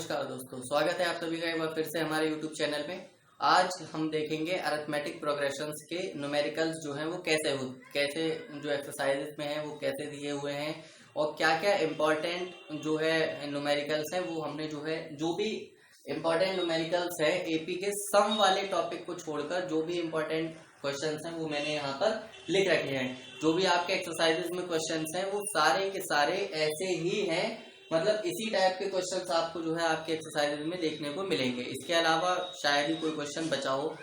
नमस्कार दोस्तों, स्वागत है आप सभी का एक बार फिर से हमारे YouTube चैनल में। आज हम देखेंगे अरिथमेटिक प्रोग्रेशंस के न्यूमेरिकल्स जो हैं वो कैसे जो एक्सरसाइजेस में हैं वो कैसे दिए हुए हैं और क्या क्या इम्पोर्टेंट जो है न्यूमेरिकल्स हैं वो हमने जो भी इम्पोर्टेंट न्यूमेरिकल्स है एपी के सम वाले टॉपिक को छोड़कर जो भी इम्पोर्टेंट क्वेश्चंस हैं वो मैंने यहाँ पर लिख रखे हैं। जो भी आपके एक्सरसाइजेस में क्वेश्चंस हैं वो सारे के सारे ऐसे ही हैं, मतलब इसी टाइप के क्वेश्चंस आपको जो है आपके एक्सरसाइजेज में देखने को मिलेंगे। इसके अलावा शायद ही कोई क्वेश्चन बचा हो,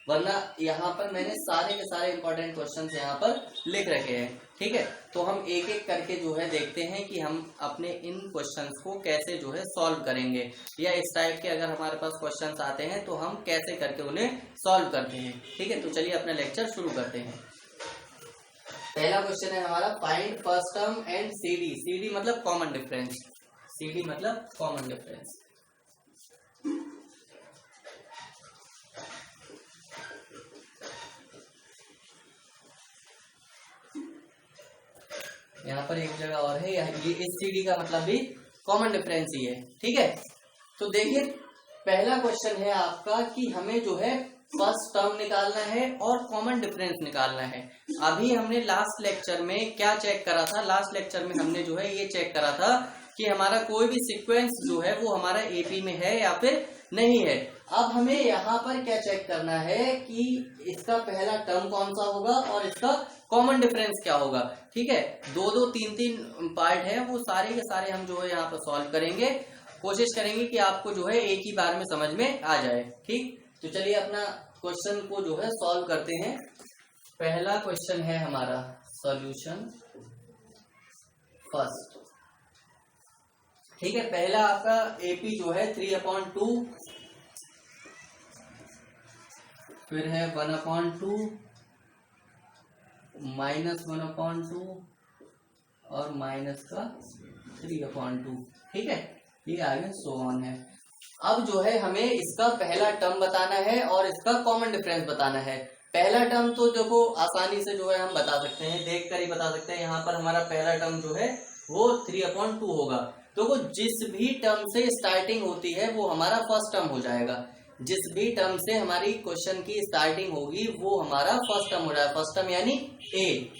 वरना यहाँ पर मैंने सारे के सारे इंपॉर्टेंट क्वेश्चंस यहाँ पर लिख रखे हैं। ठीक है, तो हम एक एक करके जो है देखते हैं कि हम अपने इन क्वेश्चंस को कैसे जो है सॉल्व करेंगे, या इस टाइप के अगर हमारे पास क्वेश्चंस आते हैं तो हम कैसे करके उन्हें सॉल्व करते हैं। ठीक है, तो चलिए अपना लेक्चर शुरू करते हैं। पहला क्वेश्चन है हमारा, find first term and CD. CD मतलब कॉमन डिफरेंस, सीडी मतलब कॉमन डिफरेंस। यहाँ पर एक जगह और है, ये इस सीडी का मतलब भी कॉमन डिफरेंस ही है। ठीक है, तो देखिए पहला क्वेश्चन है आपका कि हमें जो है फर्स्ट टर्म निकालना है और कॉमन डिफरेंस निकालना है। अभी हमने लास्ट लेक्चर में क्या चेक करा था, लास्ट लेक्चर में हमने जो है ये चेक करा था कि हमारा कोई भी सीक्वेंस जो है वो हमारा एपी में है या फिर नहीं है। अब हमें यहाँ पर क्या चेक करना है कि इसका पहला टर्म कौन सा होगा और इसका कॉमन डिफरेंस क्या होगा। ठीक है, दो दो तीन तीन पार्ट है, वो सारे के सारे हम जो है यहाँ पर सॉल्व करेंगे। कोशिश करेंगे कि आपको जो है एक ही बार में समझ में आ जाए। ठीक, तो चलिए अपना क्वेश्चन को जो है सॉल्व करते हैं। पहला क्वेश्चन है हमारा सॉल्यूशन फर्स्ट। ठीक है, पहला आपका एपी जो है 3/2, फिर है 1/2, -1/2 और माइनस का 3/2। ठीक है, ये आगे सो ऑन है। अब जो है हमें इसका पहला टर्म बताना है और इसका कॉमन डिफरेंस बताना है। पहला टर्म तो देखो आसानी से जो है हम बता सकते हैं, देख कर ही बता सकते हैं। यहाँ पर हमारा पहला टर्म जो है वो 3/2 होगा। तो वो जिस भी टर्म से स्टार्टिंग होती है वो हमारा फर्स्ट टर्म हो जाएगा। जिस भी टर्म से हमारी क्वेश्चन की स्टार्टिंग होगी वो हमारा फर्स्ट टर्म हो जाएगा। फर्स्ट टर्म यानी ए।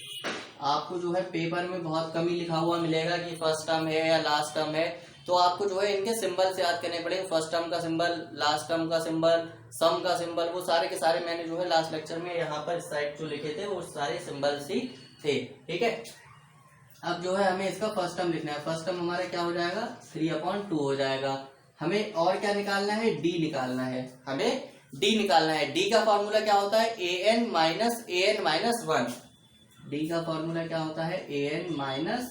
आपको जो है पेपर में बहुत कम ही लिखा हुआ मिलेगा कि फर्स्ट टर्म है या लास्ट टर्म है, तो आपको जो है इनके सिंबल से याद करने पड़ेंगे। फर्स्ट टर्म का सिंबल, लास्ट टर्म का सिंबल, सम का सिंबल, वो सारे के सारे मैंने जो है लास्ट लेक्चर में यहाँ पर साइड जो लिखे थे वो सारे सिंबल्स ही थे। ठीक है, अब जो है हमें इसका फर्स्ट टर्म लिखना है। फर्स्ट टर्म हमारा क्या हो जाएगा, 3/2 हो जाएगा। हमें और क्या निकालना है, डी निकालना है। हमें डी निकालना है। डी का फॉर्मूला क्या होता है, an माइनस an-1। डी का फॉर्मूला क्या होता है, an माइनस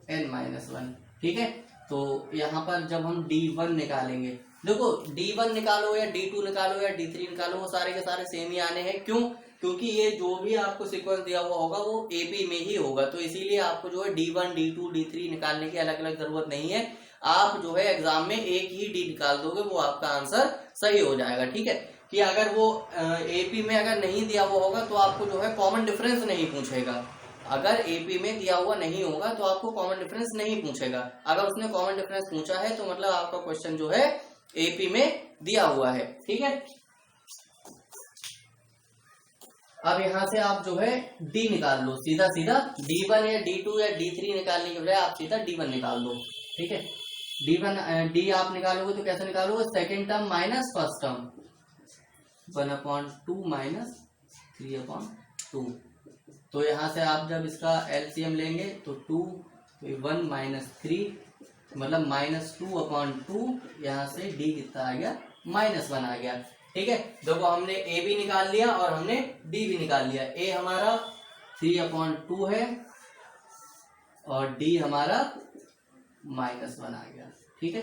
an-1। ठीक है, तो यहाँ पर जब हम D1 निकालेंगे, देखो D1 निकालो या D2 निकालो या D3 निकालो, वो सारे के सारे सेम ही आने हैं। क्यों, क्योंकि ये जो भी आपको सीक्वेंस दिया हुआ होगा वो एपी में ही होगा, तो इसीलिए आपको जो है D1, D2, D3 निकालने की अलग अलग जरूरत नहीं है। आप जो है एग्जाम में एक ही डी निकाल दोगे, वो आपका आंसर सही हो जाएगा। ठीक है, कि अगर वो एपी में अगर नहीं दिया हुआ होगा तो आपको जो है कॉमन डिफरेंस नहीं पूछेगा। अगर एपी में दिया हुआ नहीं होगा तो आपको कॉमन डिफरेंस नहीं पूछेगा। अगर उसने कॉमन डिफरेंस पूछा है तो मतलब आपका क्वेश्चन जो है एपी में दिया हुआ है। ठीक है, अब यहाँ से आप जो है डी निकाल लो, सीधा सीधा D1 या D2 या D3 निकालने के बजाय आप सीधा D1 निकाल दो। ठीक है, डी आप निकालोगे तो कैसे निकालोगे, second term minus first term, 1/2 minus 3/2। तो यहाँ से आप जब इसका एलसीएम लेंगे तो 2, तो 1 माइनस 3 मतलब -2/2। यहाँ से डी कितना आ गया, -1 आ गया। ठीक है, देखो हमने ए भी निकाल लिया और हमने डी भी निकाल लिया। ए हमारा 3/2 है और डी हमारा -1 आ गया। ठीक है,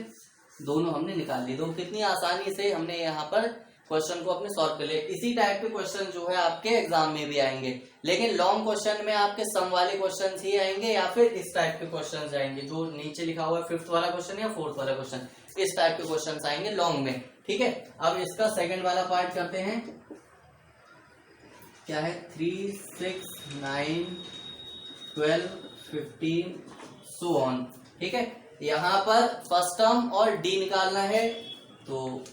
दोनों हमने निकाल लिए। तो कितनी आसानी से हमने यहाँ पर क्वेश्चन को अपने सॉल्व कर लिया। इसी टाइप के क्वेश्चन जो है आपके एग्जाम में भी आएंगे, लेकिन लॉन्ग क्वेश्चन में आपके सम वाले क्वेश्चन ही आएंगे या फिर इस टाइप के क्वेश्चन आएंगे जो नीचे लिखा हुआ है, 5th वाला क्वेश्चन या 4th वाला क्वेश्चन, इस टाइप के क्वेश्चन आएंगे लॉन्ग में। ठीक है, अब इसका सेकंड वाला पार्ट करते हैं। क्या है, 3, 6, 9, 12, 15 सो ऑन। ठीक है, यहाँ पर फर्स्ट टर्म और डी निकालना है, तो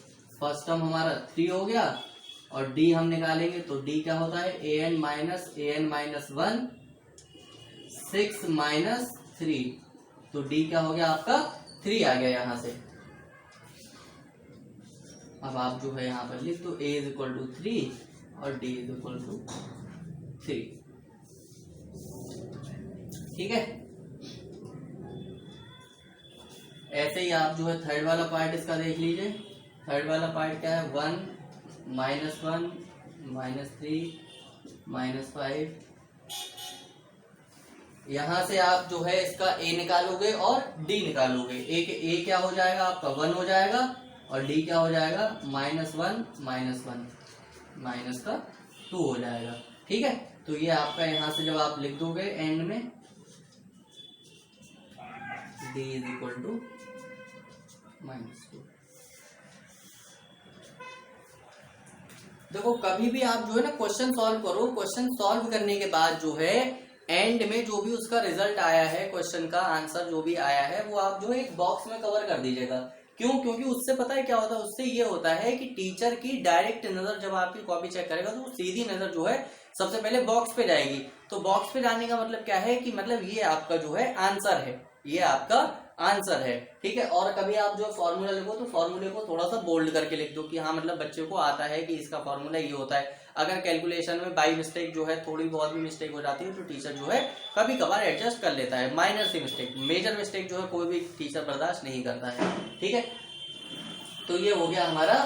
फर्स्ट टर्म हमारा 3 हो गया और डी हम निकालेंगे तो डी क्या होता है an माइनस 1 6 माइनस 3, तो डी क्या हो गया आपका 3 आ गया यहाँ से। अब आप जो है यहाँ पर लिख दो a इज इक्वल टू 3 और d इज इक्वल टू 3, ठीक है। ऐसे ही आप जो है थर्ड वाला पार्ट इसका देख लीजिए। थर्ड वाला पार्ट क्या है 1 माइनस 3 माइनस 5, यहां से आप जो है इसका a निकालोगे और d निकालोगे। a क्या हो जाएगा आपका 1 हो जाएगा और d क्या हो जाएगा -1 माइनस का 2 हो जाएगा, ठीक है। तो ये आपका यहां से जब आप लिख दोगे एंड में d इज इक्वल टू -2। देखो कभी भी आप जो है ना क्वेश्चन सॉल्व करो, क्वेश्चन सॉल्व करने के बाद जो है एंड में जो भी उसका रिजल्ट आया है, क्वेश्चन का आंसर जो भी आया है, वो आप जो है एक बॉक्स में कवर कर दीजिएगा। क्यों? क्योंकि उससे पता है क्या होता है, उससे ये होता है कि टीचर की डायरेक्ट नजर जब आपकी कॉपी चेक करेगा तो सीधी नजर जो है सबसे पहले बॉक्स पे जाएगी। तो बॉक्स पे जाने का मतलब क्या है कि मतलब ये आपका जो है आंसर है, ये आपका आंसर है, ठीक है। और कभी आप जो फॉर्मूला लिखो तो फॉर्मूले को थोड़ा सा बोल्ड करके लिख दो कि हाँ मतलब बच्चे को आता है कि इसका फॉर्मूला ये होता है। अगर कैलकुलेशन में बाई मिस्टेक जो है थोड़ी बहुत भी मिस्टेक हो जाती है तो टीचर जो है कभी कभार एडजस्ट कर लेता है, माइनर सी मिस्टेक। मेजर मिस्टेक जो है कोई भी टीचर बर्दाश्त नहीं करता है, ठीक है। तो ये हो गया हमारा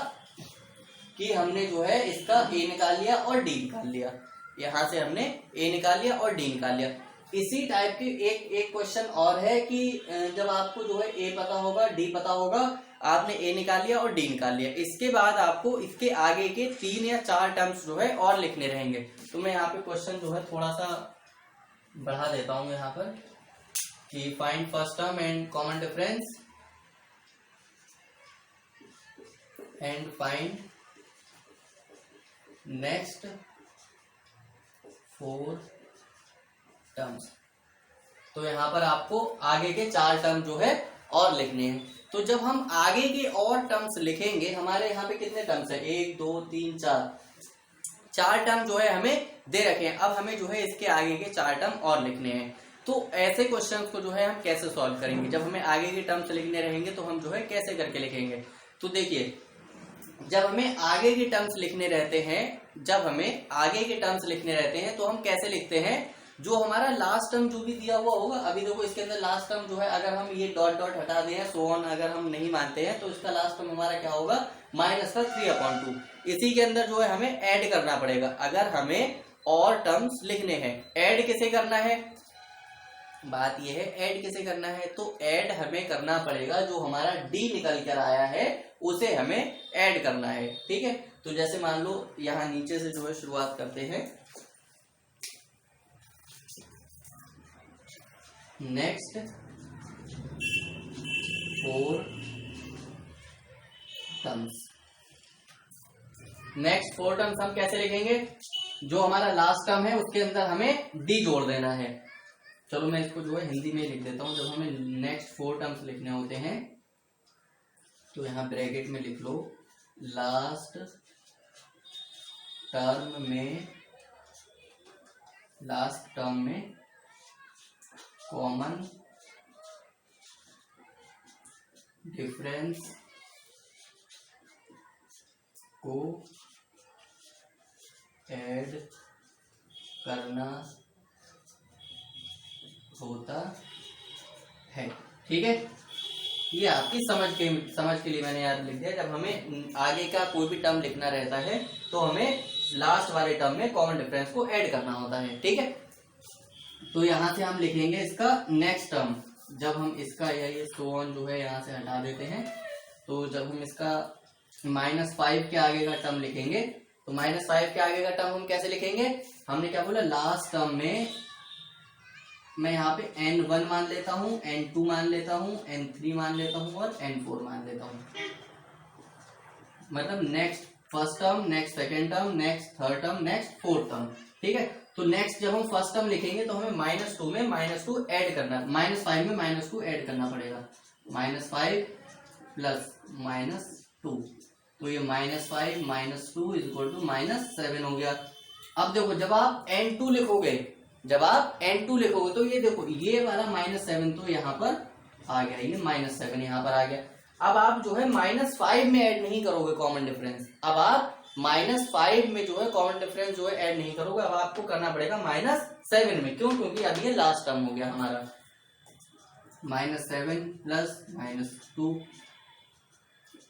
कि हमने जो है इसका ए निकाल लिया और डी निकाल लिया। यहां से हमने ए निकाल लिया और डी निकाल लिया। इसी टाइप की एक क्वेश्चन और है कि जब आपको जो है ए पता होगा, डी पता होगा, आपने ए निकाल लिया और डी निकाल लिया, इसके बाद आपको इसके आगे के 3 या 4 टर्म्स जो है और लिखने रहेंगे। तो मैं यहाँ पे क्वेश्चन जो है थोड़ा सा बढ़ा देता हूँ यहाँ पर कि find first term and common difference and find next 4 terms. तो यहाँ पर आपको आगे के 4 टर्म जो है और लिखने हैं। तो जब हम आगे के और टर्म्स लिखेंगे, हमारे यहाँ पे कितने टर्म्स है 1 2 3 4 टर्म जो है हमें दे रखे हैं। अब हमें जो है इसके आगे के 4 टर्म और लिखने हैं। तो ऐसे क्वेश्चंस को जो है हम कैसे सॉल्व करेंगे, जब हमें आगे के टर्म्स लिखने रहेंगे तो हम जो है कैसे करके लिखेंगे। तो देखिए जब हमें आगे के टर्म्स लिखने रहते हैं तो हम कैसे लिखते हैं, जो हमारा लास्ट टर्म जो भी दिया हुआ होगा, अभी देखो इसके अंदर लास्ट टर्म जो है अगर हम ये डॉट डॉट हटा दें सो ऑन अगर हम नहीं मानते हैं तो इसका लास्ट टर्म हमारा क्या होगा -3/2। इसी के अंदर जो है हमें ऐड करना पड़ेगा अगर हमें और टर्म्स लिखने हैं। ऐड किसे करना है, बात यह है ऐड किसे करना है, तो ऐड हमें करना पड़ेगा जो हमारा डी निकल कर आया है उसे हमें ऐड करना है, ठीक है। तो जैसे मान लो यहां नीचे से जो है शुरुआत करते हैं, नेक्स्ट 4 टर्म्स। नेक्स्ट 4 टर्म्स हम कैसे लिखेंगे, जो हमारा लास्ट टर्म है उसके अंदर हमें डी जोड़ देना है। चलो मैं इसको जो है हिंदी में लिख देता हूं। जब हमें नेक्स्ट 4 टर्म्स लिखने होते हैं तो यहां ब्रैकेट में लिख लो लास्ट टर्म में कॉमन डिफरेंस को ऐड करना होता है, ठीक है। ये आपकी समझ के लिए मैंने याद लिख दिया। जब हमें आगे का कोई भी टर्म लिखना रहता है तो हमें लास्ट वाले टर्म में कॉमन डिफरेंस को ऐड करना होता है, ठीक है। तो यहां से हम लिखेंगे इसका नेक्स्ट टर्म। जब हम इसका ये सो ऑन जो है यहां से हटा देते हैं, तो जब हम इसका -5 के आगे का टर्म लिखेंगे तो -5 के आगे का टर्म हम कैसे लिखेंगे, हमने क्या बोला लास्ट टर्म में मैं यहाँ पे n1 मान लेता हूँ, n2 मान लेता हूँ, n3 मान लेता हूँ और n4 मान लेता हूँ। मतलब next first term, next second term, next third term, next fourth term, ठीक है। तो नेक्स्ट जब हम फर्स्ट टर्म लिखेंगे तो हमें -2 में -2 ऐड करना, -5 में -2 ऐड करना पड़ेगा। -5 प्लस -2, तो ये -5 -2 इज इक्वल टू -7 हो गया। अब देखो जब आप n2 लिखोगे, तो ये देखो ये वाला -7 तो यहाँ पर आ गया, ये -7 यहाँ पर आ गया। अब आप जो है -5 में ऐड नहीं करोगे कॉमन डिफरेंस, अब आप -5 में जो है कॉमन डिफरेंस जो है ऐड नहीं करोगे, अब आपको करना पड़ेगा -7 में। क्यों? क्योंकि अब ये लास्ट टर्म हो गया हमारा। -7 प्लस -2,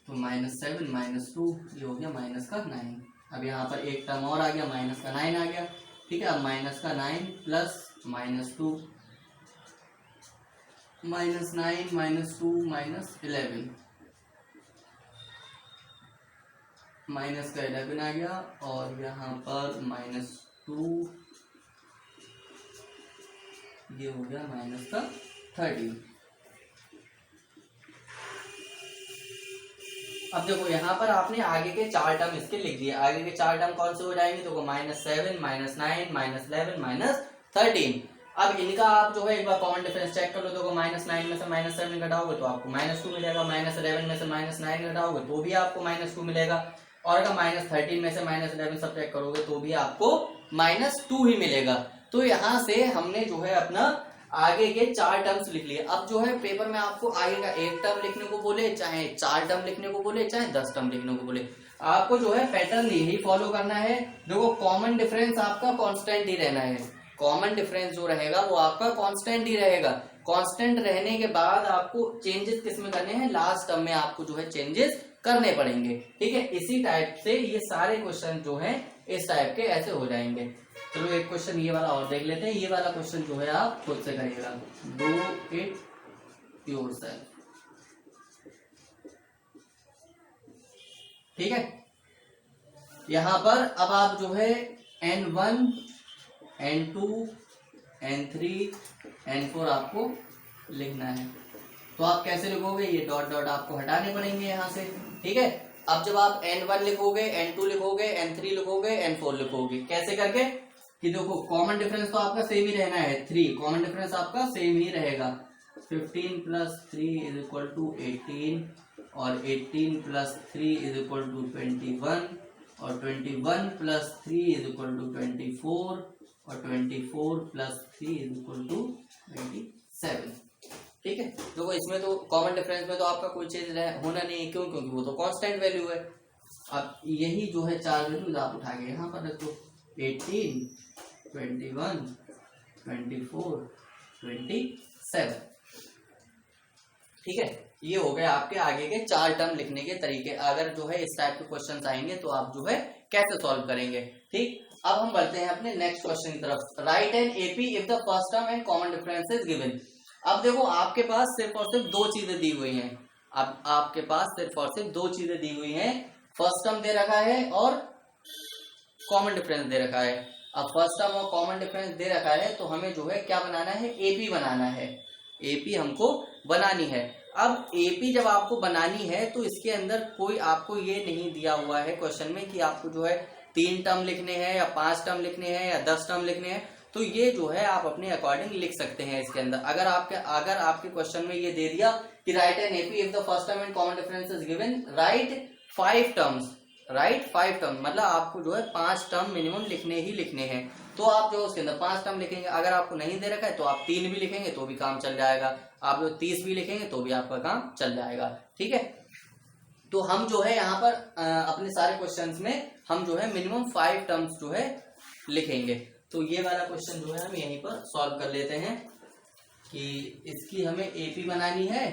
तो -7 -2 ये हो गया -9। अब यहाँ पर एक टर्म और आ गया, -9 आ गया। ठीक है, अब -9 प्लस -2, -9 -2 -11, -11 आ गया, और यहाँ पर -2 ये हो गया -13। अब देखो यहाँ पर आपने आगे के 4 टर्म इसके लिख दिए। आगे के 4 टर्म कौन से हो जाएंगे? देखो -7 -9 -11 -13। अब इनका आप जो है एक बार कॉमन डिफरेंस चेक कर लो। देखो -9 में से -7 घटाओगे तो आपको -2 मिलेगा, -11 में से -9 घटाओगे तो भी आपको -2 मिलेगा, और अगर -13 में से -11 सब्ट्रैक्ट करोगे तो भी आपको -2 ही मिलेगा। तो यहाँ से हमने जो है अपना आगे के 4 टर्म्स लिख लिए। अब जो है पेपर में आपको आगे का 1 टर्म लिखने को बोले, चाहे 4 टर्म लिखने को बोले, चाहे 10 टर्म लिखने को बोले, आपको जो है पैटर्न यही फॉलो करना है। देखो कॉमन डिफरेंस आपका कांस्टेंट ही रहना है। कॉमन डिफरेंस जो रहेगा वो आपका कांस्टेंट ही रहेगा। कांस्टेंट रहने के बाद आपको चेंजेस किसमें करने हैं? लास्ट टर्म में आपको जो है चेंजेस करने पड़ेंगे। ठीक है, इसी टाइप से ये सारे क्वेश्चन जो हैं इस टाइप के ऐसे हो जाएंगे। चलो एक क्वेश्चन ये वाला और देख लेते हैं। ये वाला क्वेश्चन जो है आप खुद से करिएगा, डू इट योरसेल्फ। ठीक है, यहां पर अब आप जो है n1 n2 n3 n4 आपको लिखना है। तो आप कैसे लिखोगे? ये डॉट डॉट आपको हटाने पड़ेंगे यहां से। ठीक है, अब जब आप n1 लिखोगे, n2 लिखोगे, n3 लिखोगे, n4 लिखोगे, कैसे करके कि देखो कॉमन डिफरेंस तो आपका सेम ही रहना है, 3 कॉमन डिफरेंस आपका सेम ही रहेगा। 15 प्लस 3 इज इक्वल टू 18, और 18 प्लस 3 इज इक्वल टू 21, और 21 प्लस 3 इज इक्वल टू 24, और 24 प्लस 3 इज इक्वल टू 27। ठीक है, देखो इसमें तो कॉमन डिफरेंस में तो आपका कोई चेंज होना नहीं है। क्यों? क्योंकि वो तो कांस्टेंट वैल्यू है। अब यही जो है 4 वैल्यूज आप उठा के यहाँ पर रख दो, 18 21 24 27। ठीक है, ये हो गए आपके आगे के 4 टर्म लिखने के तरीके। अगर जो है इस टाइप के क्वेश्चंस आएंगे तो आप जो है कैसे सॉल्व करेंगे। ठीक, अब हम बढ़ते हैं अपने नेक्स्ट क्वेश्चन की तरफ। Right an AP if the first term and common difference is given. अब देखो आपके पास सिर्फ और सिर्फ 2 चीजें दी हुई हैं। अब आपके पास सिर्फ और सिर्फ 2 चीजें दी हुई हैं, फर्स्ट टर्म दे रखा है और कॉमन डिफरेंस दे रखा है। अब फर्स्ट टर्म और कॉमन डिफरेंस दे रखा है तो हमें जो है क्या बनाना है? एपी बनाना है। एपी हमको बनानी है। अब एपी जब आपको बनानी है तो इसके अंदर कोई आपको ये नहीं दिया हुआ है क्वेश्चन में कि आपको जो है 3 टर्म लिखने हैं या 5 टर्म लिखने हैं या 10 टर्म लिखने हैं। तो ये जो है आप अपने अकॉर्डिंग लिख सकते हैं इसके अंदर। अगर आपके क्वेश्चन में ये दे दिया कि right an AP if the first term and common difference is given, right 5 terms, right 5 term, मतलब आपको जो है 5 टर्म मिनिमम लिखने ही लिखने हैं। तो आप जो उसके अंदर 5 टर्म लिखेंगे। अगर आपको नहीं दे रखा है तो आप 3 भी लिखेंगे तो भी काम चल जाएगा। आप जो 30 भी लिखेंगे तो भी आपका काम चल जाएगा। ठीक है, तो हम जो है यहाँ पर अपने सारे क्वेश्चंस में हम जो है मिनिमम 5 टर्म्स जो है लिखेंगे। तो ये वाला क्वेश्चन जो है हम यहीं पर सॉल्व कर लेते हैं कि इसकी हमें एपी बनानी है।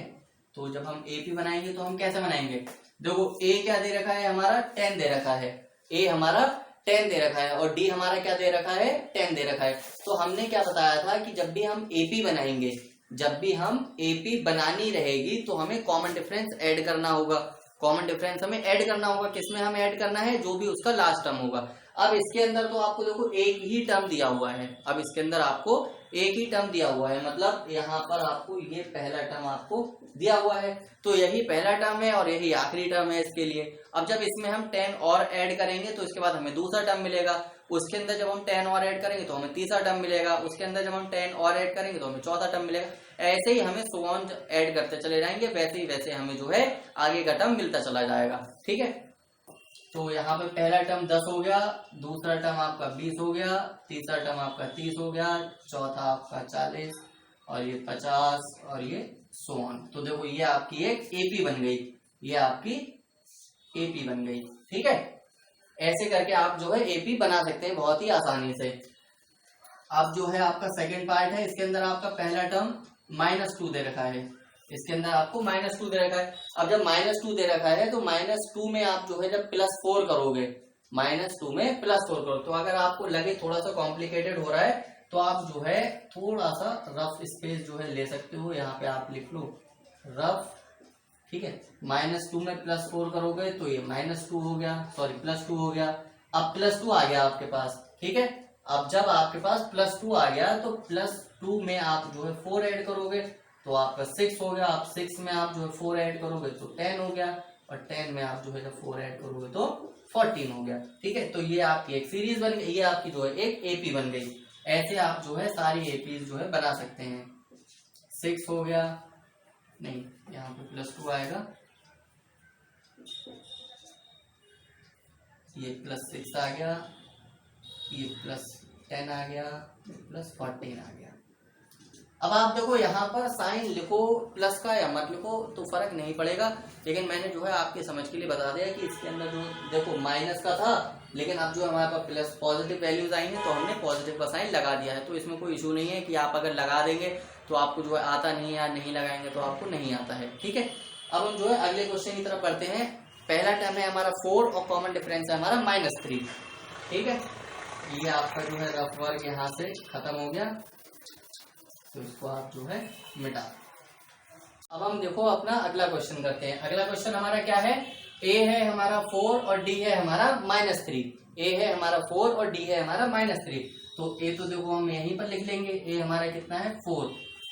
तो जब हम एपी बनाएंगे तो हम कैसे बनाएंगे? देखो ए क्या दे रखा है? हमारा 10 दे रखा है। ए हमारा 10 दे रखा है और डी हमारा क्या दे रखा है? 10 दे रखा है। तो हमने क्या बताया था कि जब भी हम एपी बनाएंगे, जब भी हम एपी बनानी रहेगी तो हमें कॉमन डिफरेंस ऐड करना होगा। कॉमन डिफरेंस हमें ऐड करना होगा। किसमें हमें ऐड करना है? जो भी उसका लास्ट टर्म होगा। अब इसके अंदर तो आपको देखो एक ही टर्म दिया हुआ है। अब इसके अंदर आपको एक ही टर्म दिया हुआ है, मतलब यहाँ पर आपको ये पहला टर्म आपको दिया हुआ है। तो यही पहला टर्म है और यही आखिरी टर्म है इसके लिए। अब जब इसमें हम 10 और ऐड करेंगे तो इसके बाद हमें दूसरा टर्म मिलेगा। उसके अंदर जब हम 10 और ऐड करेंगे तो हमें तीसरा टर्म मिलेगा, उसके अंदर जब हम 10 और ऐड करेंगे तो हमें चौथा टर्म मिलेगा। ऐसे ही हमें सो ऑन ऐड करते चले जाएंगे, वैसे ही वैसे हमें जो है आगे का टर्म मिलता चला जाएगा। ठीक है, तो यहाँ पे पहला टर्म 10 हो गया, दूसरा टर्म आपका 20 हो गया, तीसरा टर्म आपका 30 हो गया, चौथा आपका 40 और ये 50 और ये सो ऑन। तो देखो ये आपकी एक एपी बन गई, ये आपकी एपी बन गई। ठीक है, ऐसे करके आप जो है एपी बना सकते हैं बहुत ही आसानी से। अब जो है आपका सेकंड पार्ट है, इसके अंदर आपका पहला टर्म -2 दे रखा है, इसके अंदर आपको -2 दे रखा है। अब जब -2 दे रखा है तो -2 में आप जो है जब +4 करोगे, -2 में +4 करो, तो अगर आपको लगे थोड़ा सा कॉम्प्लिकेटेड हो रहा है तो आप जो है थोड़ा सा रफ स्पेस जो है ले सकते हो, यहाँ पे आप लिख लो रफ। ठीक है, -2 में +4 करोगे तो ये -2 हो गया, सॉरी +2 हो गया। अब +2 आ गया आपके पास। ठीक है, अब जब आपके पास +2 आ गया तो +2 में आप जो है 4 ऐड करोगे तो आपका 6 हो गया। आप 6 में आप जो है 4 ऐड करोगे तो 10 हो गया, और 10 में आप जो है जब 4 ऐड करोगे तो 14 हो गया। ठीक है, तो ये आपकी एक सीरीज बन गई, ये आपकी जो है एक एपी बन गई। ऐसे आप जो है सारी एपी जो है बना सकते हैं। 6 हो गया, नहीं यहाँ पे +2 आएगा, ये +6 आ गया, ये +10 आ गया, +14 आ गया। अब आप देखो यहाँ पर साइन लिखो प्लस का या मत लिखो तो फर्क नहीं पड़ेगा, लेकिन मैंने जो है आपके समझ के लिए बता दिया कि इसके अंदर जो देखो माइनस का था, लेकिन अब जो हमारे पास प्लस पॉजिटिव वैल्यूज आई हैं तो हमने पॉजिटिव का साइन लगा दिया है। तो इसमें कोई इशू नहीं है कि आप अगर लगा देंगे तो आपको जो है आता नहीं है, या नहीं लगाएंगे तो आपको नहीं आता है। ठीक है, अब हम जो है अगले क्वेश्चन की तरफ पढ़ते हैं। पहला टर्म है हमारा 4 और कॉमन डिफरेंस है हमारा -3। ठीक है, ये आपका जो है रफ वर्क यहाँ से खत्म हो गया, तो इसको आप जो है मिटा। अब हम देखो अपना अगला क्वेश्चन करते हैं। अगला क्वेश्चन हमारा क्या है, a है हमारा 4 और d है हमारा -3। a है हमारा 4 और d है हमारा -3। तो a तो देखो हम यहीं पर लिख लेंगे, a हमारा कितना है 4।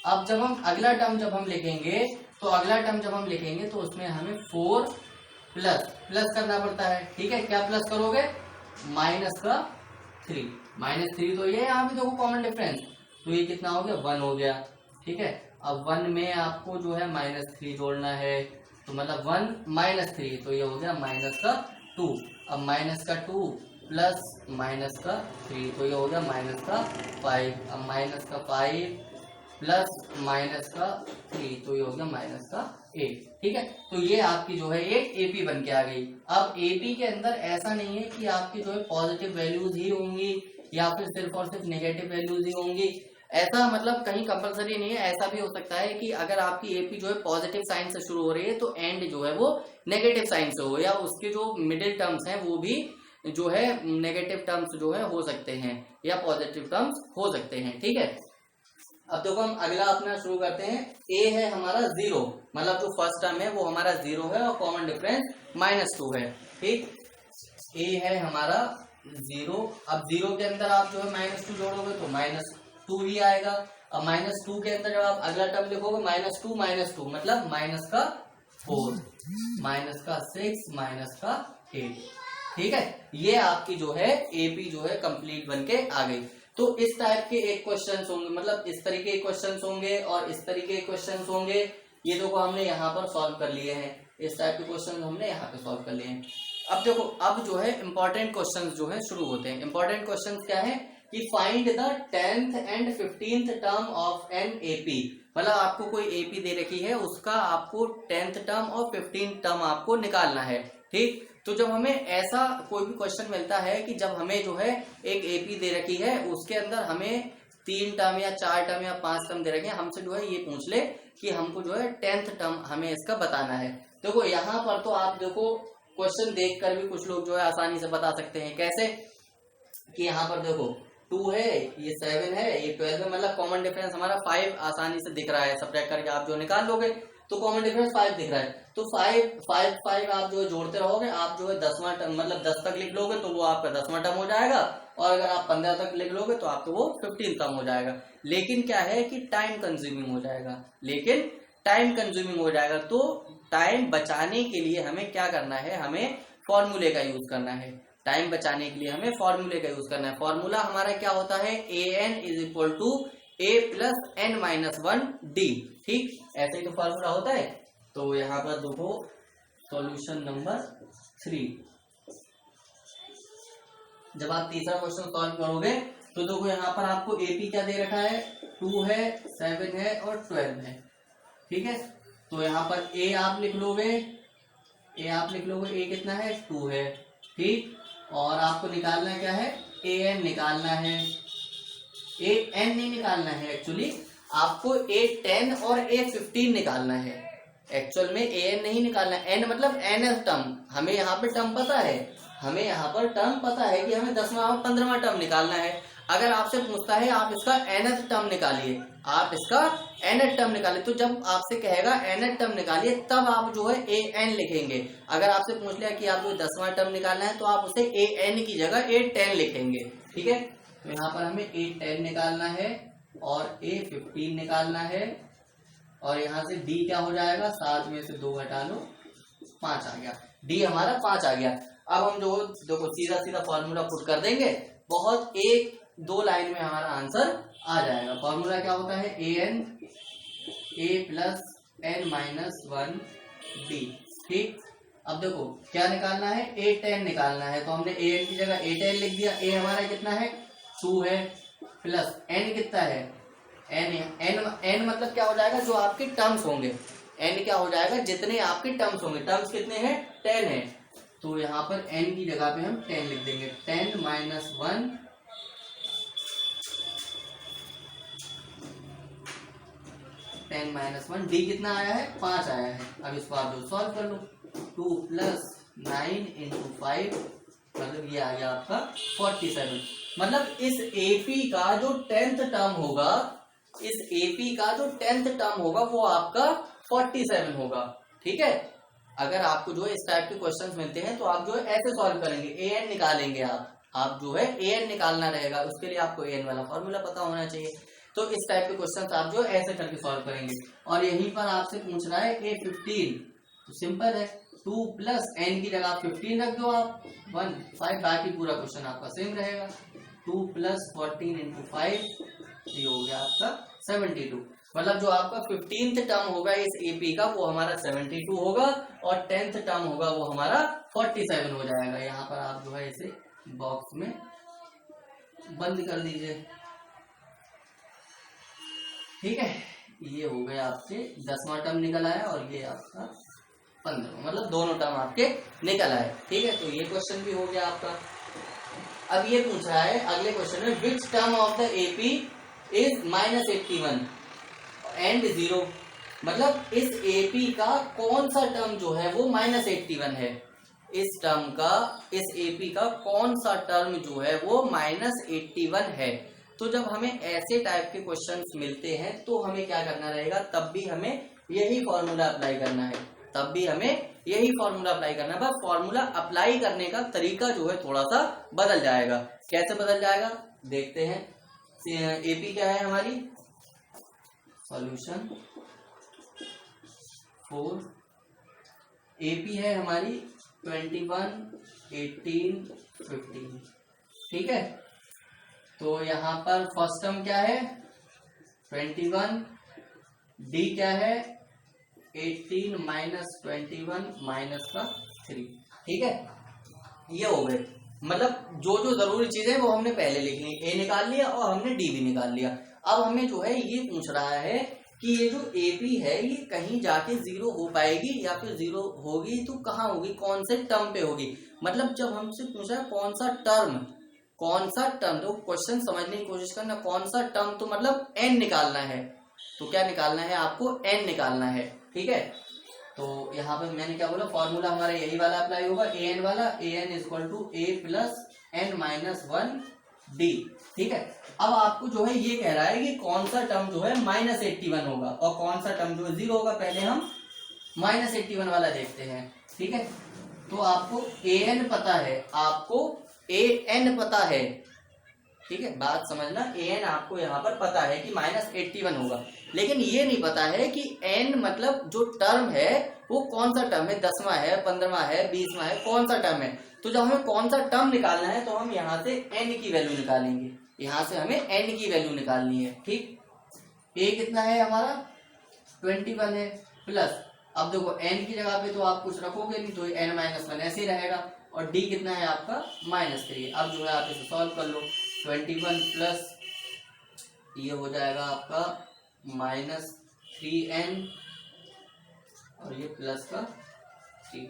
अब जब हम अगला टर्म जब हम लिखेंगे तो अगला टर्म जब हम लिखेंगे तो उसमें हमें 4 प्लस करना पड़ता है। ठीक है, क्या प्लस करोगे, -3। -3 तो ये यहाँ पे देखो कॉमन डिफरेंस, तो ये कितना हो गया 1 हो गया। ठीक है, अब 1 में आपको जो है -3 जोड़ना है, तो मतलब 1 -3 तो ये हो गया -2। अब -2 प्लस -3 तो ये हो गया -5। अब -5 प्लस -3 तो ये हो गया -8। ठीक है, तो ये आपकी जो है एक एपी बन के आ गई। अब एपी के अंदर ऐसा नहीं है कि आपकी जो है पॉजिटिव वैल्यूज ही होंगी या फिर सिर्फ और सिर्फ नेगेटिव वैल्यूज ही होंगी, ऐसा मतलब कहीं कंपलसरी नहीं है। ऐसा भी हो सकता है कि अगर आपकी एपी जो है पॉजिटिव साइन से शुरू हो रही है तो एंड जो है वो नेगेटिव साइन से हो, या उसके जो मिडिल टर्म्स हैं वो भी जो है नेगेटिव टर्म्स जो है हो सकते हैं या पॉजिटिव टर्म्स हो सकते हैं। ठीक है, अब देखो हम अगला अपना शुरू करते हैं। a है हमारा 0, मतलब जो फर्स्ट टर्म है वो हमारा 0 है और कॉमन डिफरेंस -2 है। ठीक, a है हमारा 0। अब 0 के अंदर आप जो है -2 जोड़ोगे तो -2 ही आएगा। अब -2 के अंदर जब आप अगला टर्म लिखोगे -2 मतलब -4, -6, -8। ठीक है, ये आपकी जो है एपी जो है कंप्लीट बन के आ गई। तो इस टाइप के एक क्वेश्चन होंगे, मतलब इस तरीके के क्वेश्चन होंगे और इस तरीके के क्वेश्चन होंगे। ये देखो हमने यहाँ पर सॉल्व कर लिए हैं, इस टाइप के क्वेश्चन हमने यहाँ पे सॉल्व कर लिए हैं। अब देखो अब जो है इंपॉर्टेंट क्वेश्चन जो है शुरू होते हैं। इंपॉर्टेंट क्वेश्चन क्या है कि find the 10th and 15th term of an AP, मतलब आपको कोई एपी दे रखी है, उसका आपको 10th टर्म और 15th टर्म आपको निकालना है। ठीक, तो जब हमें ऐसा कोई भी क्वेश्चन मिलता है कि जब हमें जो है एक एपी दे रखी है, उसके अंदर हमें 3 टर्म या 4 टर्म या 5 टर्म दे रखे हैं, हमसे जो है ये पूछ ले कि हमको जो है 10th टर्म हमें इसका बताना है। देखो यहाँ पर तो आप देखो क्वेश्चन देखकर भी कुछ लोग जो है आसानी से बता सकते हैं। कैसे कि यहाँ पर देखो 2 है, ये 7 है, ये 12 है, मतलब कॉमन डिफरेंस हमारा 5 आसानी से दिख रहा है। सब्ट्रैक्ट करके आप जो निकाल लोगे तो कॉमन डिफरेंस 5 दिख रहा है। तो 5 आप जो है जोड़ते रहोगे, आप जो है 10वां टर्म मतलब 10 तक लिख लोगे तो वो आपका 10वां टर्म हो जाएगा, और अगर आप 15 तक लिख लोगे तो आपको वो 15 टर्म हो जाएगा। लेकिन क्या है कि टाइम कंज्यूमिंग हो जाएगा, तो टाइम बचाने के लिए हमें क्या करना है, हमें फॉर्मूले का यूज करना है। टाइम बचाने के लिए हमें फॉर्मूले का यूज करना है। फॉर्मूला हमारा क्या होता है, an is equal to a plus n minus 1 d। ठीक, ऐसे ही तो फॉर्मूला होता है। तो यहाँ पर देखो सॉल्यूशन नंबर 3, जब आप तीसरा क्वेश्चन सॉल्व करोगे तो देखो यहाँ पर आपको AP क्या दे रखा है, 2 है, 7 है और 12 है। ठीक है, तो यहाँ पर A आप लिख लोगे, A कितना है, 2 है। ठीक, और आपको निकालना क्या है, AN निकालना है। AN नहीं निकालना है, एक्चुअली आपको A10 और A15 निकालना है। एक्चुअल में AN नहीं निकालना है, N मतलब nth टर्म। हमें यहाँ पे टर्म पता है, कि हमें 10वां और 15वां टर्म निकालना है। अगर आपसे पूछता है आप इसका nth टर्म निकालिए, तो जब आपसे कहेगा nth टर्म निकालिए तब आप जो है AN लिखेंगे। अगर आपसे पूछ लिया कि आपको 10वां टर्म निकालना है तो आप उसे AN की जगह A10 लिखेंगे। ठीक है, तो यहाँ पर हमें A10 निकालना है और A15 निकालना है, और यहाँ से D क्या हो जाएगा, 7 में से 2 घटा लो, 5 आ गया। D हमारा 5 आ गया। अब हम जो देखो सीधा फॉर्मूला पुट कर देंगे, बहुत 1-2 लाइन में हमारा आंसर आ जाएगा। फॉर्मूला क्या होता है, AN A plus n minus 1 D। ठीक, अब देखो क्या निकालना है, A10 निकालना है, तो हमने AN की जगह A10 लिख दिया। A हमारा कितना है, 2 है, प्लस n कितना है, n मतलब क्या हो जाएगा, जो आपके टर्म्स होंगे। n क्या हो जाएगा, जितने आपके टर्म्स होंगे। टर्म्स कितने हैं, 10 है, तो यहाँ पर n की जगह पे हम 10 लिख देंगे। 10 माइनस 1 D कितना आया है, 5 आया है। अब इसको आप जो सॉल्व कर लो, 2 प्लस 9 इंटू 5, मतलब ये आ गया आपका 47। मतलब इस AP का जो 10th टर्म होगा, वो आपका 47 होगा। ठीक है, अगर आपको जो है इस टाइप के क्वेश्चंस मिलते हैं तो आप जो है ऐसे सॉल्व करेंगे, AN निकालेंगे। आप जो है AN निकालना रहेगा, उसके लिए आपको AN वाला फॉर्मूला पता होना चाहिए। तो इस टाइप के क्वेश्चंस आप जो ऐसे करके सॉल्व करेंगे। और यहीं पर आपसे पूछ रहा है A15, तो सिंपल है, 2 प्लस n की जगह 15 रख दो आप, 1 5, बाकी पूरा क्वेश्चन आपका सेम रहेगा। 2 प्लस 14 इंटू 5, ये हो गया आपका 72। मतलब जो आपका 15th टर्म होगा इस AP का, वो हमारा 72 होगा, और 10th टर्म होगा वो हमारा 47 हो जाएगा। यहाँ पर आप जो है इसे बॉक्स में बंद कर दीजिए। ठीक है, ये हो गया आपके 10वां टर्म निकल आया, और ये आपका 15, मतलब दोनों टर्म आपके निकल आए। ठीक है, तो ये क्वेश्चन भी हो गया आपका। अब ये पूछ रहा है अगले क्वेश्चन में, which term of the AP is -81 and 0। मतलब इस AP का कौन सा टर्म जो है वो -81 है। इस AP का कौन सा टर्म जो है वो -81 है। तो जब हमें ऐसे टाइप के क्वेश्चंस मिलते हैं तो हमें क्या करना रहेगा, तब भी हमें यही फॉर्मूला अप्लाई करना है। बस फॉर्मूला अप्लाई करने का तरीका जो है थोड़ा सा बदल जाएगा। कैसे बदल जाएगा, देखते हैं। AP क्या है हमारी, सॉल्यूशन 4, AP है हमारी 21, 18, 15। ठीक है, तो यहाँ पर फर्स्ट टर्म क्या है, 21, D क्या है, 18 माइनस 21 माइनस का 3। ठीक है, ये हो गए। मतलब जो जो जरूरी चीजें वो हमने पहले लिख ली, A निकाल लिया और हमने D भी निकाल लिया। अब हमें जो है ये पूछ रहा है कि ये जो AP है ये कहीं जाके 0 हो पाएगी, या फिर 0 होगी तो कहाँ होगी, कौन से टर्म पे होगी। मतलब जब हमसे पूछा है कौन सा टर्म, तो क्वेश्चन समझने की कोशिश करना। कौन सा टर्म, तो मतलब n निकालना है। तो क्या निकालना है, आपको n निकालना है। ठीक है, तो यहाँ पे मैंने क्या बोला, फॉर्मूला हमारा यही वाला अप्लाई होगा, AN वाला। AN equal to A plus n minus 1 D। ठीक है, अब आपको जो है ये कह रहा है कि कौन सा टर्म जो है -81 होगा और कौन सा टर्म जो है 0 होगा। पहले हम -81 वाला देखते हैं। ठीक है, तो आपको AN पता है, ठीक है, बात समझना। AN आपको यहाँ पर पता है कि -81 होगा, लेकिन ये नहीं पता है कि n मतलब जो टर्म है वो कौन सा टर्म है, 10वां है, 15वां है, 20वां है, कौन सा टर्म है। तो जब हमें कौन सा टर्म निकालना है तो हम यहाँ से n की वैल्यू निकालेंगे, यहाँ से हमें n की वैल्यू निकालनी है। ठीक, a कितना है हमारा 21 है, प्लस अब देखो n की जगह पे तो आप कुछ रखोगे नहीं तो n-1 ऐसे ही रहेगा, और d कितना है आपका -3। अब जो है आप इसे सॉल्व कर लो, 21 प्लस ये हो जाएगा आपका -3n और ये प्लस का 3।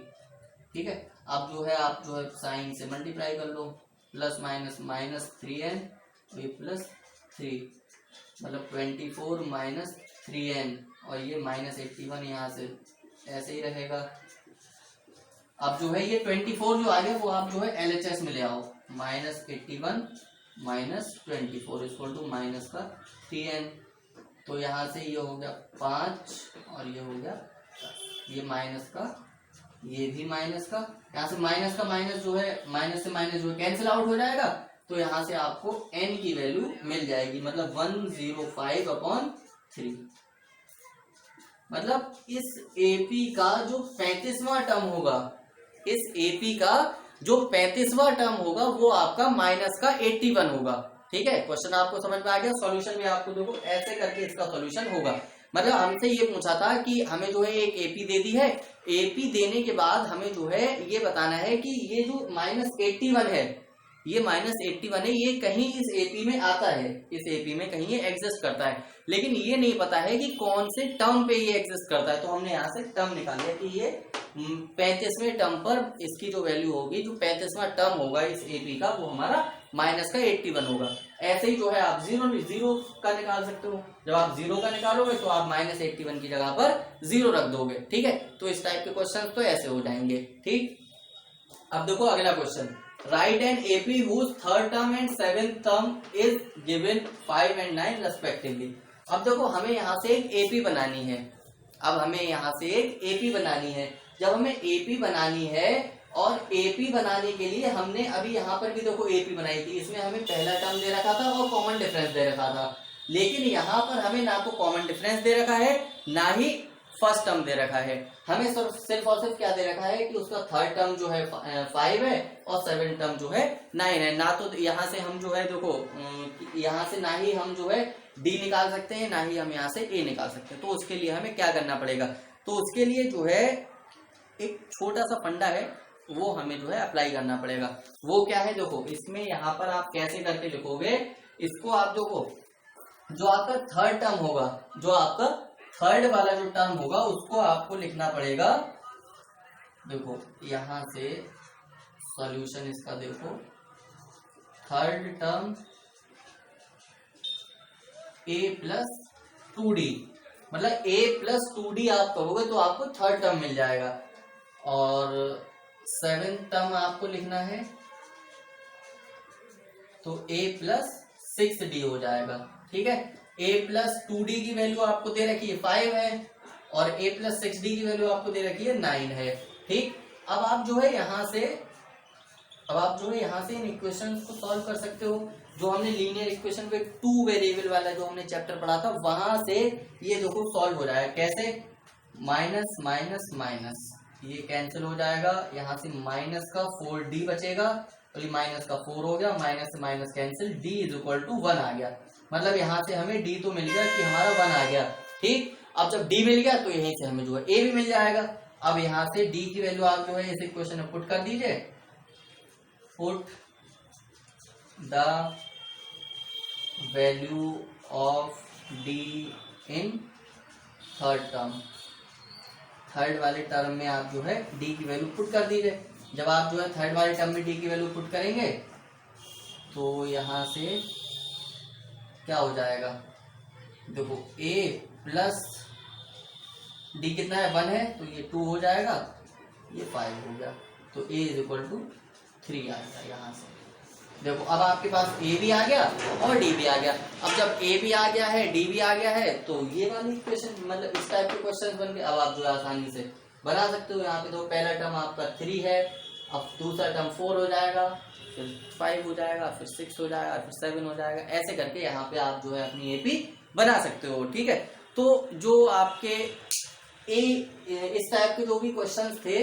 ठीक है, अब जो है आप जो है साइन से मल्टीप्लाई कर लो, प्लस माइनस -3n और ये +3, मतलब 24 माइनस 3n और ये -81 यहाँ से ऐसे ही रहेगा। अब जो है ये 24 जो आ गया वो आप जो है LHS में ले आओ, -81 माइनस 24 इक्वल टू माइनस का 3n। तो यहाँ से ये हो गया 5 और ये हो गया, ये माइनस का, ये भी माइनस का, यहाँ से माइनस का माइनस जो है, माइनस से माइनस जो है कैंसिल आउट हो जाएगा, तो यहाँ से आपको n की वैल्यू मिल जाएगी, मतलब 105/3। मतलब इस AP का जो 35वां टर्म होगा, इस AP का जो 35वां टर्म होगा वो आपका माइनस का 81 होगा। ठीक है, क्वेश्चन आपको समझ में आ गया। सॉल्यूशन में आपको देखो ऐसे करके इसका सॉल्यूशन होगा। मतलब हमसे ये पूछा था कि हमें जो है एक AP दे दी है, AP देने के बाद हमें जो है ये बताना है कि ये जो -81 है, ये -81 है, ये कहीं इस AP में आता है, इस AP में कहीं ये एग्जिस्ट करता है, लेकिन ये नहीं पता है कि कौन से टर्म पे ये एग्जिस्ट करता है। तो हमने यहाँ से टर्म निकाल लिया कि ये 35वें टर्म पर इसकी जो वैल्यू होगी, जो 35वां टर्म होगा इस AP का, वो हमारा माइनस का 81 होगा। ऐसे ही जो है आप जीरो का निकाल सकते हो, जब आप 0 का निकालोगे तो आप -81 की जगह पर 0 रख दोगे। ठीक है, तो इस टाइप के क्वेश्चन तो ऐसे हो जाएंगे। ठीक, अब देखो अगला question, write an AP whose third term and seventh term is given 5 and 9 respectively। अब देखो हमें यहाँ से एक AP बनानी है, अब हमें यहाँ से एक AP बनानी है। जब हमें AP बनानी है, और AP बनाने के लिए हमने अभी यहाँ पर भी देखो AP बनाई थी, इसमें हमें पहला टर्म दे रखा था और कॉमन डिफरेंस दे रखा था, लेकिन यहाँ पर हमें ना तो कॉमन डिफरेंस दे रखा है ना ही फर्स्ट टर्म दे रखा है। हमें सिर्फ और सिर्फ क्या दे रखा है कि उसका थर्ड टर्म जो है 5 है और सेवन टर्म जो है 9 है। ना तो यहाँ से हम जो है देखो, यहाँ से ना ही हम जो है D निकाल सकते हैं, ना ही हम यहाँ से A निकाल सकते हैं। तो उसके लिए हमें क्या करना पड़ेगा, तो उसके लिए जो है एक छोटा सा फंडा है, वो हमें जो है अप्लाई करना पड़ेगा। वो क्या है, देखो इसमें यहाँ पर आप कैसे करके लिखोगे इसको, आप देखो जो आपका थर्ड टर्म होगा, जो आपका थर्ड वाला जो टर्म होगा उसको आपको लिखना पड़ेगा। देखो यहां से सॉल्यूशन इसका देखो, थर्ड टर्म A + 2D, मतलब A + 2D आप करोगे तो आपको थर्ड टर्म मिल जाएगा, और सेवेंथ टर्म आपको लिखना है तो A + 6D हो जाएगा। ठीक है, A + 2D की वैल्यू आपको दे रखी है 5 है, और A + 6D की वैल्यू आपको दे रखी है 9 है। ठीक, अब आप जो है यहाँ से इन इक्वेशंस को सॉल्व कर सकते हो। जो हमने लीनियर इक्वेशन पे 2 वेरिएबल वाला जो हमने चैप्टर पढ़ा था, वहां से ये देखो सॉल्व हो जाएगा। कैसे, माइनस माइनस माइनस ये कैंसिल हो जाएगा, यहाँ से माइनस का 4D बचेगा, और ये माइनस का 4 हो गया, माइनस से माइनस कैंसिल, D = 1 आ गया। मतलब यहाँ से हमें D तो मिल गया कि हमारा 1 आ गया। ठीक, अब जब D मिल गया तो यहीं से हमें जो है A भी मिल जाएगा। अब यहाँ से D की वैल्यू आप जो है इस इक्वेशन में पुट कर दीजिए, put the value of D in third term, third वाले टर्म में आप जो है D की वैल्यू पुट कर दीजिए। जब आप जो है थर्ड वाले टर्म में D की वैल्यू पुट करेंगे तो यहाँ से क्या हो जाएगा, देखो A + D कितना है 1 है, तो ये 2 हो जाएगा, ये 5 हो गया, तो A = 3 आएगा। यहाँ से देखो अब आपके पास A भी आ गया और D भी आ गया। अब जब A भी आ गया है, D भी आ गया है, तो ये वाली इक्वेशन, मतलब इस टाइप के क्वेश्चन बन गए। अब आप जो है आसानी से बना सकते हो। यहाँ पे तो पहला टर्म आपका 3 है, अब दूसरा टर्म 4 हो जाएगा, फिर 5 हो जाएगा, फिर 6 हो जाएगा, फिर 7 हो जाएगा। ऐसे करके यहाँ पे आप जो है अपनी AP बना सकते हो। ठीक है, तो जो आपके इस टाइप के जो भी क्वेश्चंस थे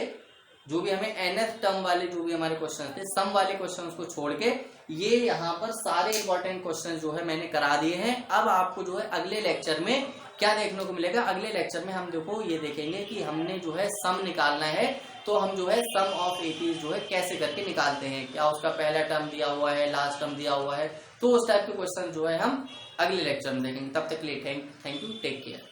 जो भी हमें nth टर्म वाले जो भी हमारे क्वेश्चन थे, सम वाले क्वेश्चन को छोड़ के ये यहाँ पर सारे इंपॉर्टेंट क्वेश्चन जो है मैंने करा दिए हैं। अब आपको जो है अगले लेक्चर में क्या देखने को मिलेगा, अगले लेक्चर में हम देखो ये देखेंगे कि हमने जो है सम निकालना है, तो हम जो है सम ऑफ एटीज जो है कैसे करके निकालते हैं, क्या उसका पहला टर्म दिया हुआ है, लास्ट टर्म दिया हुआ है, तो उस टाइप के क्वेश्चन जो है हम अगले लेक्चर में देखेंगे। तब तक के लिए थैंक यू, टेक केयर।